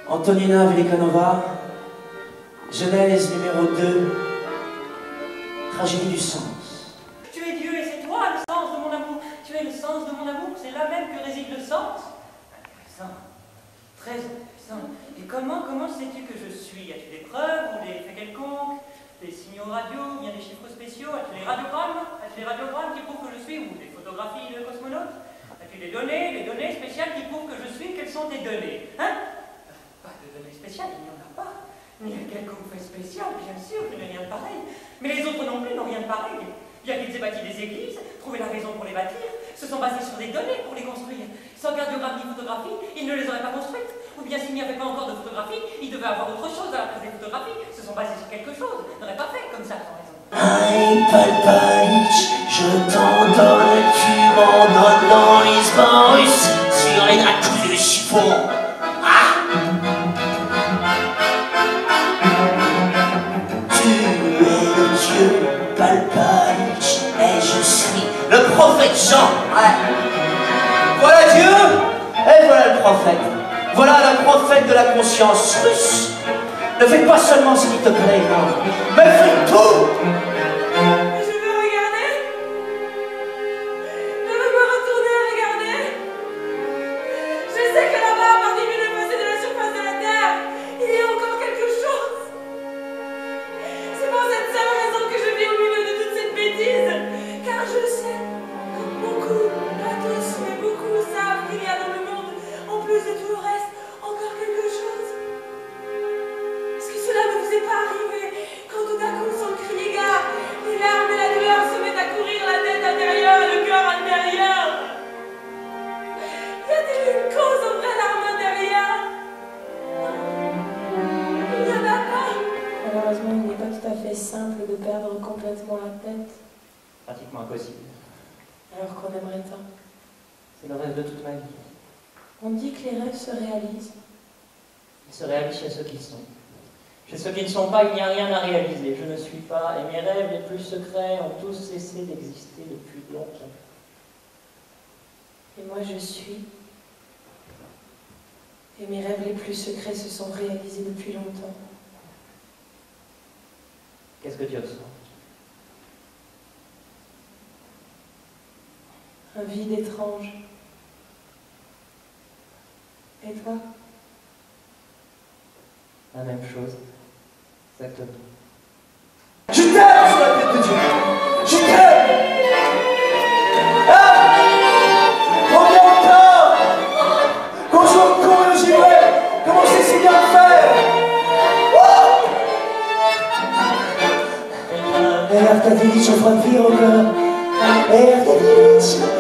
Antonina Velikanova, Genèse numéro 2, tragédie du sens. Tu es Dieu et c'est toi le sens de mon amour. Tu es le sens de mon amour, c'est là même que réside le sens. Intéressant, très intéressant. Et comment sais-tu que je suis? As-tu des preuves ou des faits quelconques? Des signaux radio, ou bien des chiffres spéciaux? As-tu des radiogrammes? As-tu des radiogrammes qui prouvent que je suis? Ou des photographies de cosmonautes? As-tu des données spéciales qui prouvent que je suis? Quelles sont tes données? Hein? Pas de données spéciales, il n'y en a pas. Ni un quelconque fait spécial, bien sûr, je n'ai rien de pareil. Mais les autres non plus n'ont rien de pareil. Bien qu'ils aient bâti des églises, trouvé la raison pour les bâtir, se sont basés sur des données pour les construire. Sans cardiographie ni photographie, ils ne les auraient pas construites. Ou bien s'il n'y avait pas encore de photographie, ils devaient avoir autre chose à la place des photographies. Se sont basés sur quelque chose, n'auraient pas fait comme ça, sans raison. Aïe, palpalitch, je t'en donne, tu m'en donnes dans les russes, sur les coups de chiffon. Palpalitch, et je suis le prophète Jean. Ouais. Voilà Dieu, et voilà le prophète. Voilà le prophète de la conscience russe. Ne fais pas seulement ce qui te plaît, non, mais fais tout. Je veux regarder. Je veux me retourner à regarder. Je sais que là-bas, par 10 000 passés de la surface de la Terre, il y a encore quelque chose. C'est pour cette seule raison que je vis au milieu de toute cette bêtise. Car je sais que beaucoup, pas tous, mais beaucoup savent qu'il y a dans le monde, en plus de tout le reste, encore quelque chose. Est-ce que cela ne vous est pas arrivé quand tout à coup son cri égare, les larmes et la douleur se mettent à courir la tête intérieure et le cœur intérieur? Y a-t-il une cause aux vraies larmes intérieures? Il n'y en a pas. Malheureusement, il n'est pas tout à fait simple de perdre complètement la tête. Pratiquement impossible. Alors qu'on aimerait tant. C'est le rêve de toute ma vie. On dit que les rêves se réalisent. Ils se réalisent chez ceux qui sont. Chez ceux qui ne sont pas, il n'y a rien à réaliser. Je ne suis pas, et mes rêves les plus secrets ont tous cessé d'exister depuis longtemps. Et moi je suis. Et mes rêves les plus secrets se sont réalisés depuis longtemps. Qu'est-ce que tu ressens? Un vide étrange. Et toi? La même chose. Exactement. Je t'aime sur la tête de Dieu. Je t'aime. Ah, combien encore? Qu'on joue au con et au gilet. Comment c'est si bien de faire? Et Arkadievitch offre un pire au cœur. Et Arkadievitch.